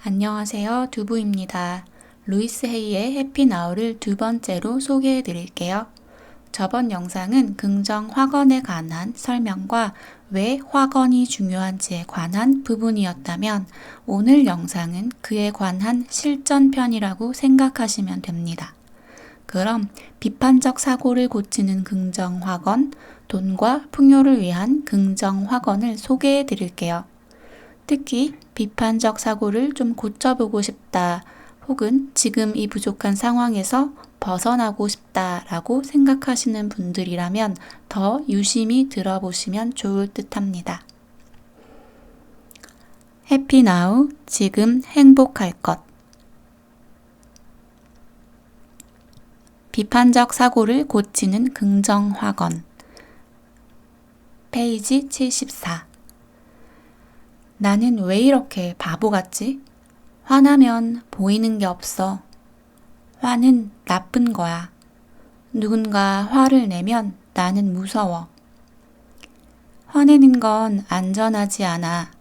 안녕하세요. 두부입니다. 루이스 헤이의 해피나우를 두 번째로 소개해 드릴게요. 저번 영상은 긍정 확언에 관한 설명과 왜 확언이 중요한지에 관한 부분이었다면 오늘 영상은 그에 관한 실전편이라고 생각하시면 됩니다. 그럼 비판적 사고를 고치는 긍정 확언, 돈과 풍요를 위한 긍정 확언을 소개해 드릴게요. 특히 비판적 사고를 좀 고쳐보고 싶다 혹은 지금 이 부족한 상황에서 벗어나고 싶다라고 생각하시는 분들이라면 더 유심히 들어보시면 좋을 듯합니다. 해피 나우, 지금 행복할 것. 비판적 사고를 고치는 긍정 확언. 페이지 74. 나는 왜 이렇게 바보 같지? 화나면 보이는 게 없어. 화는 나쁜 거야. 누군가 화를 내면 나는 무서워. 화내는 건 안전하지 않아.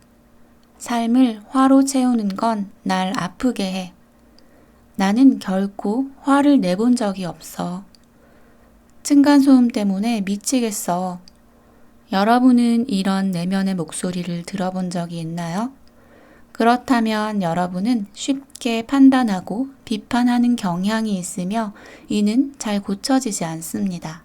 삶을 화로 채우는 건 날 아프게 해. 나는 결코 화를 내본 적이 없어. 층간소음 때문에 미치겠어. 여러분은 이런 내면의 목소리를 들어본 적이 있나요? 그렇다면 여러분은 쉽게 판단하고 비판하는 경향이 있으며 이는 잘 고쳐지지 않습니다.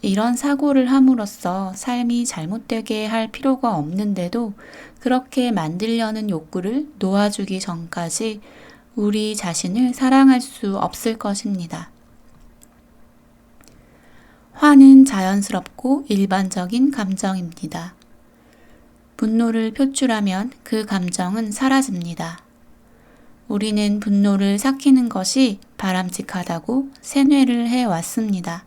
이런 사고를 함으로써 삶이 잘못되게 할 필요가 없는데도 그렇게 만들려는 욕구를 놓아주기 전까지 우리 자신을 사랑할 수 없을 것입니다. 화는 자연스럽고 일반적인 감정입니다. 분노를 표출하면 그 감정은 사라집니다. 우리는 분노를 삭히는 것이 바람직하다고 세뇌를 해왔습니다.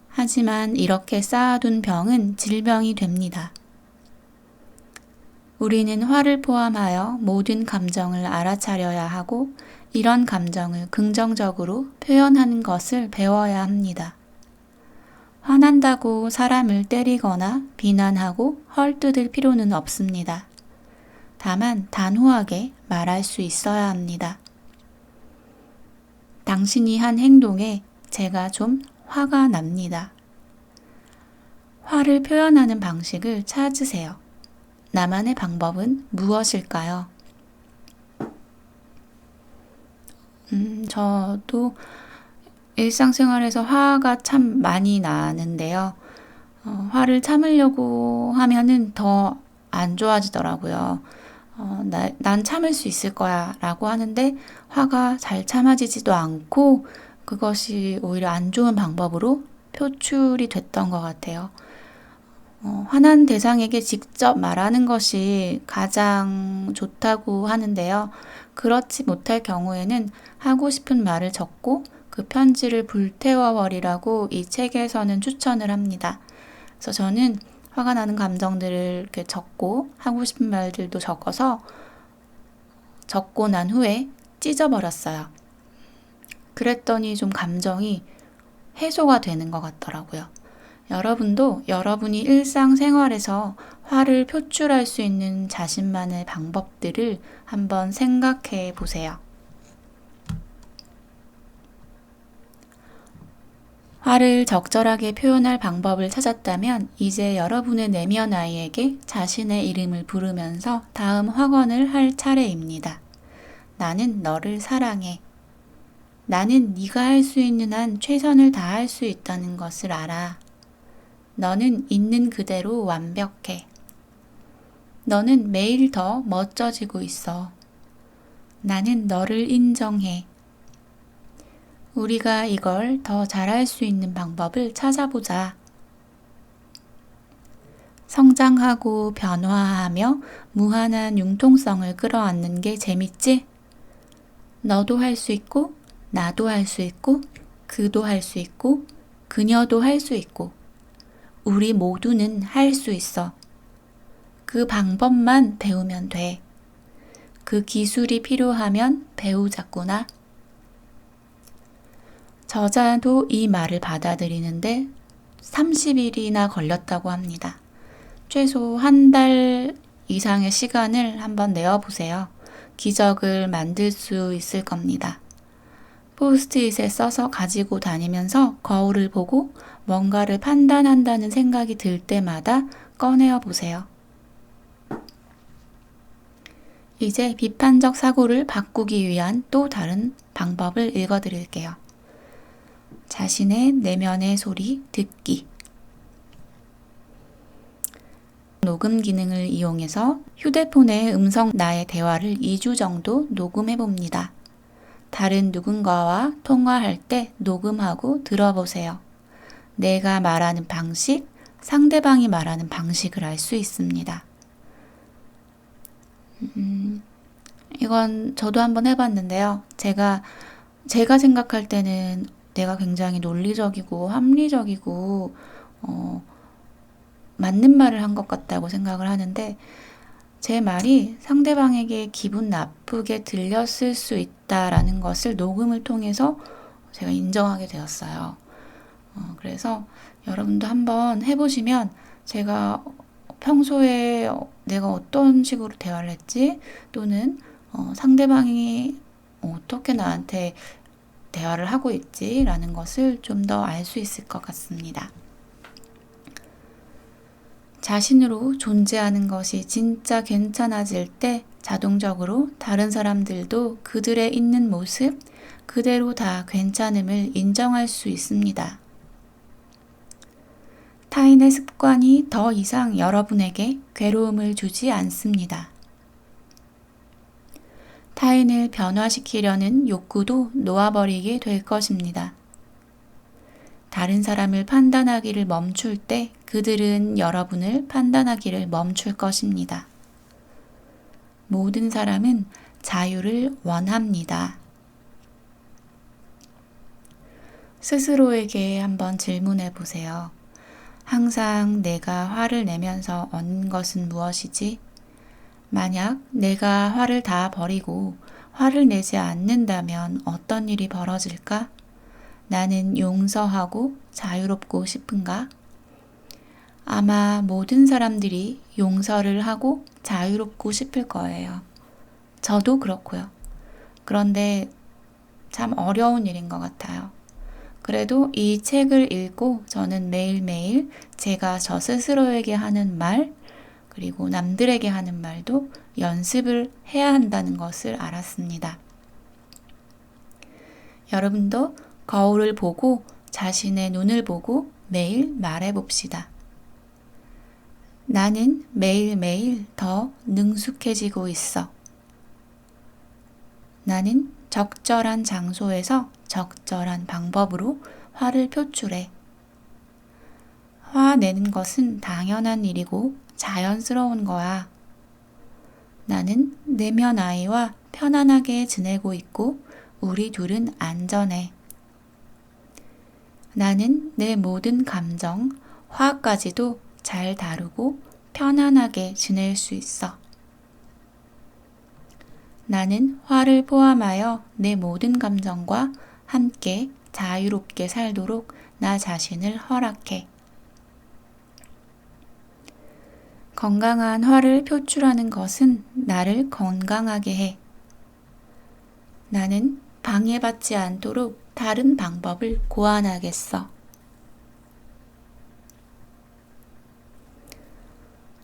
하지만 이렇게 쌓아둔 병은 질병이 됩니다. 우리는 화를 포함하여 모든 감정을 알아차려야 하고 이런 감정을 긍정적으로 표현하는 것을 배워야 합니다. 화난다고 사람을 때리거나 비난하고 헐뜯을 필요는 없습니다. 다만 단호하게 말할 수 있어야 합니다. 당신이 한 행동에 제가 좀 화가 납니다. 화를 표현하는 방식을 찾으세요. 나만의 방법은 무엇일까요? 저도 일상생활에서 화가 참 많이 나는데요. 화를 참으려고 하면은 더 안 좋아지더라고요. 난 참을 수 있을 거야 라고 하는데 화가 잘 참아지지도 않고 그것이 오히려 안 좋은 방법으로 표출이 됐던 것 같아요. 화난 대상에게 직접 말하는 것이 가장 좋다고 하는데요. 그렇지 못할 경우에는 하고 싶은 말을 적고 그 편지를 불태워버리라고 이 책에서는 추천을 합니다. 그래서 저는 화가 나는 감정들을 이렇게 적고 하고 싶은 말들도 적고 난 후에 찢어버렸어요. 그랬더니 좀 감정이 해소가 되는 것 같더라고요. 여러분도 여러분이 일상생활에서 화를 표출할 수 있는 자신만의 방법들을 한번 생각해 보세요. 화를 적절하게 표현할 방법을 찾았다면 이제 여러분의 내면 아이에게 자신의 이름을 부르면서 다음 확언을 할 차례입니다. 나는 너를 사랑해. 나는 네가 할 수 있는 한 최선을 다할 수 있다는 것을 알아. 너는 있는 그대로 완벽해. 너는 매일 더 멋져지고 있어. 나는 너를 인정해. 우리가 이걸 더 잘할 수 있는 방법을 찾아보자. 성장하고 변화하며 무한한 융통성을 끌어안는 게 재밌지? 너도 할 수 있고, 나도 할 수 있고, 그도 할 수 있고, 그녀도 할 수 있고, 우리 모두는 할 수 있어. 그 방법만 배우면 돼. 그 기술이 필요하면 배우자꾸나. 저자도 이 말을 받아들이는데 30일이나 걸렸다고 합니다. 최소 한 달 이상의 시간을 한번 내어보세요. 기적을 만들 수 있을 겁니다. 포스트잇에 써서 가지고 다니면서 거울을 보고 뭔가를 판단한다는 생각이 들 때마다 꺼내어 보세요. 이제 비판적 사고를 바꾸기 위한 또 다른 방법을 읽어드릴게요. 자신의 내면의 소리 듣기. 녹음 기능을 이용해서 휴대폰의 음성 나의 대화를 2주 정도 녹음해 봅니다. 다른 누군가와 통화할 때 녹음하고 들어보세요. 내가 말하는 방식, 상대방이 말하는 방식을 알 수 있습니다. 이건 저도 한번 해봤는데요. 제가 생각할 때는 내가 굉장히 논리적이고 합리적이고 맞는 말을 한 것 같다고 생각을 하는데 제 말이 상대방에게 기분 나쁘게 들렸을 수 있다라는 것을 녹음을 통해서 제가 인정하게 되었어요. 그래서 여러분도 한번 해보시면 제가 평소에 내가 어떤 식으로 대화를 했지 또는 상대방이 어떻게 나한테 대화를 하고 있지 라는 것을 좀 더 알 수 있을 것 같습니다. 자신으로 존재하는 것이 진짜 괜찮아질 때 자동적으로 다른 사람들도 그들의 있는 모습 그대로 다 괜찮음을 인정할 수 있습니다. 타인의 습관이 더 이상 여러분에게 괴로움을 주지 않습니다. 타인을 변화시키려는 욕구도 놓아버리게 될 것입니다. 다른 사람을 판단하기를 멈출 때 그들은 여러분을 판단하기를 멈출 것입니다. 모든 사람은 자유를 원합니다. 스스로에게 한번 질문해 보세요. 항상 내가 화를 내면서 얻는 것은 무엇이지? 만약 내가 화를 다 버리고 화를 내지 않는다면 어떤 일이 벌어질까? 나는 용서하고 자유롭고 싶은가? 아마 모든 사람들이 용서를 하고 자유롭고 싶을 거예요. 저도 그렇고요. 그런데 참 어려운 일인 것 같아요. 그래도 이 책을 읽고 저는 매일매일 제가 저 스스로에게 하는 말, 그리고 남들에게 하는 말도 연습을 해야 한다는 것을 알았습니다. 여러분도 거울을 보고 자신의 눈을 보고 매일 말해봅시다. 나는 매일매일 더 능숙해지고 있어. 나는 적절한 장소에서 적절한 방법으로 화를 표출해. 화 내는 것은 당연한 일이고 자연스러운 거야. 나는 내면 아이와 편안하게 지내고 있고 우리 둘은 안전해. 나는 내 모든 감정, 화까지도 잘 다루고 편안하게 지낼 수 있어. 나는 화를 포함하여 내 모든 감정과 함께 자유롭게 살도록 나 자신을 허락해. 건강한 화를 표출하는 것은 나를 건강하게 해. 나는 방해받지 않도록 다른 방법을 고안하겠어.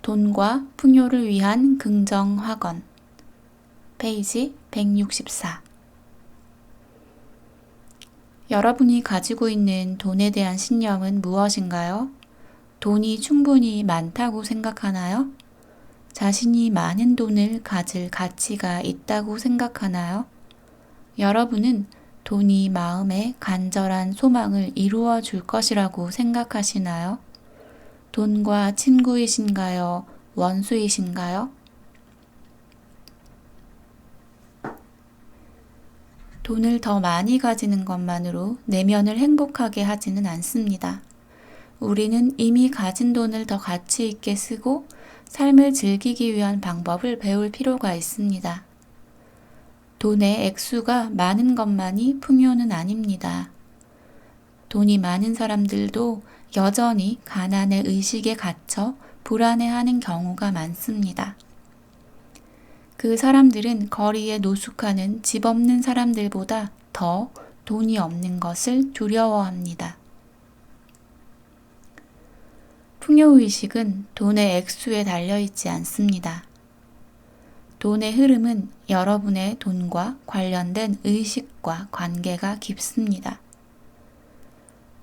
돈과 풍요를 위한 긍정 확언. 페이지 164. 여러분이 가지고 있는 돈에 대한 신념은 무엇인가요? 돈이 충분히 많다고 생각하나요? 자신이 많은 돈을 가질 가치가 있다고 생각하나요? 여러분은 돈이 마음의 간절한 소망을 이루어 줄 것이라고 생각하시나요? 돈과 친구이신가요? 원수이신가요? 돈을 더 많이 가지는 것만으로 내면을 행복하게 하지는 않습니다. 우리는 이미 가진 돈을 더 가치 있게 쓰고 삶을 즐기기 위한 방법을 배울 필요가 있습니다. 돈의 액수가 많은 것만이 풍요는 아닙니다. 돈이 많은 사람들도 여전히 가난의 의식에 갇혀 불안해하는 경우가 많습니다. 그 사람들은 거리에 노숙하는 집 없는 사람들보다 더 돈이 없는 것을 두려워합니다. 풍요의식은 돈의 액수에 달려있지 않습니다. 돈의 흐름은 여러분의 돈과 관련된 의식과 관계가 깊습니다.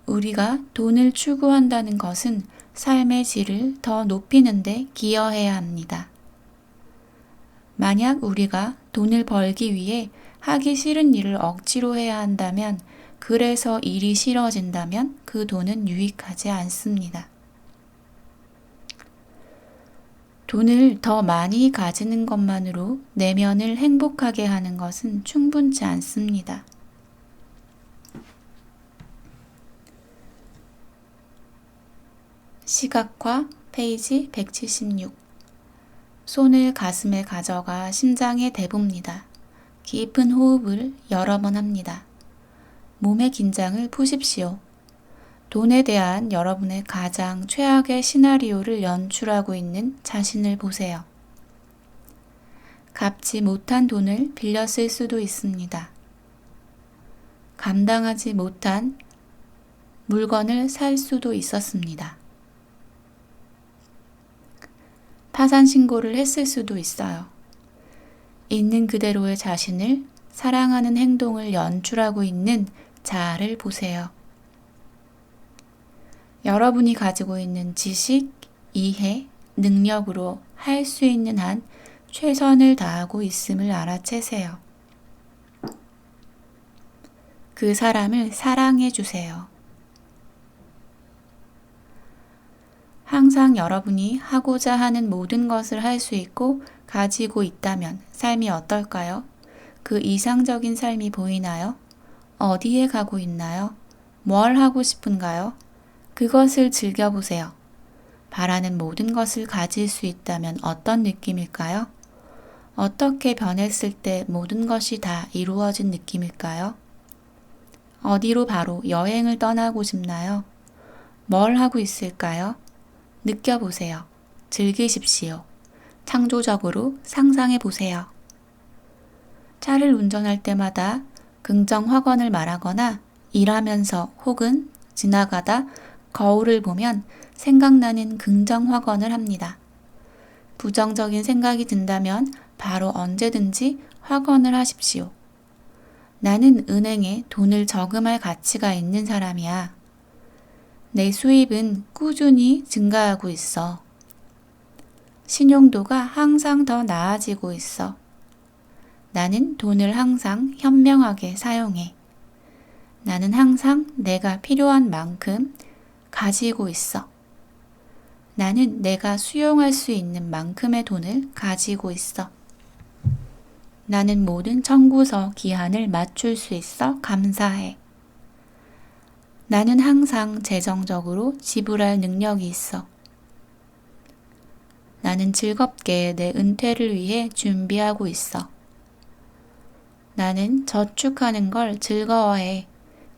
우리가 돈을 추구한다는 것은 삶의 질을 더 높이는 데 기여해야 합니다. 만약 우리가 돈을 벌기 위해 하기 싫은 일을 억지로 해야 한다면, 그래서 일이 싫어진다면 그 돈은 유익하지 않습니다. 돈을 더 많이 가지는 것만으로 내면을 행복하게 하는 것은 충분치 않습니다. 시각화 페이지 176. 손을 가슴에 가져가 심장에 대봅니다. 깊은 호흡을 여러 번 합니다. 몸의 긴장을 푸십시오. 돈에 대한 여러분의 가장 최악의 시나리오를 연출하고 있는 자신을 보세요. 갚지 못한 돈을 빌려 쓸 수도 있습니다. 감당하지 못한 물건을 살 수도 있었습니다. 파산 신고를 했을 수도 있어요. 있는 그대로의 자신을 사랑하는 행동을 연출하고 있는 자아를 보세요. 여러분이 가지고 있는 지식, 이해, 능력으로 할 수 있는 한 최선을 다하고 있음을 알아채세요. 그 사람을 사랑해 주세요. 항상 여러분이 하고자 하는 모든 것을 할 수 있고 가지고 있다면 삶이 어떨까요? 그 이상적인 삶이 보이나요? 어디에 가고 있나요? 뭘 하고 싶은가요? 그것을 즐겨보세요. 바라는 모든 것을 가질 수 있다면 어떤 느낌일까요? 어떻게 변했을 때 모든 것이 다 이루어진 느낌일까요? 어디로 바로 여행을 떠나고 싶나요? 뭘 하고 있을까요? 느껴보세요. 즐기십시오. 창조적으로 상상해 보세요. 차를 운전할 때마다 긍정 확언을 말하거나 일하면서 혹은 지나가다 거울을 보면 생각나는 긍정 확언을 합니다. 부정적인 생각이 든다면 바로 언제든지 확언을 하십시오. 나는 은행에 돈을 저금할 가치가 있는 사람이야. 내 수입은 꾸준히 증가하고 있어. 신용도가 항상 더 나아지고 있어. 나는 돈을 항상 현명하게 사용해. 나는 항상 내가 필요한 만큼 가지고 있어. 나는 내가 수용할 수 있는 만큼의 돈을 가지고 있어. 나는 모든 청구서 기한을 맞출 수 있어 감사해. 나는 항상 재정적으로 지불할 능력이 있어. 나는 즐겁게 내 은퇴를 위해 준비하고 있어. 나는 저축하는 걸 즐거워해.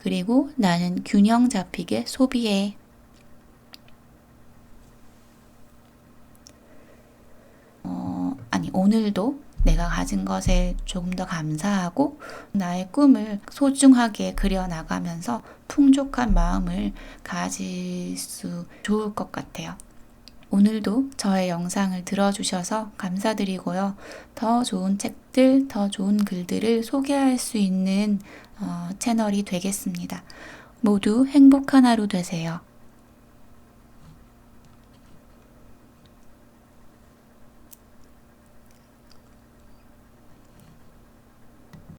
그리고 나는 균형 잡히게 소비해. 오늘도 내가 가진 것에 조금 더 감사하고 나의 꿈을 소중하게 그려나가면서 풍족한 마음을 가질 수 좋을 것 같아요. 오늘도 저의 영상을 들어주셔서 감사드리고요. 더 좋은 책들, 더 좋은 글들을 소개할 수 있는 채널이 되겠습니다. 모두 행복한 하루 되세요.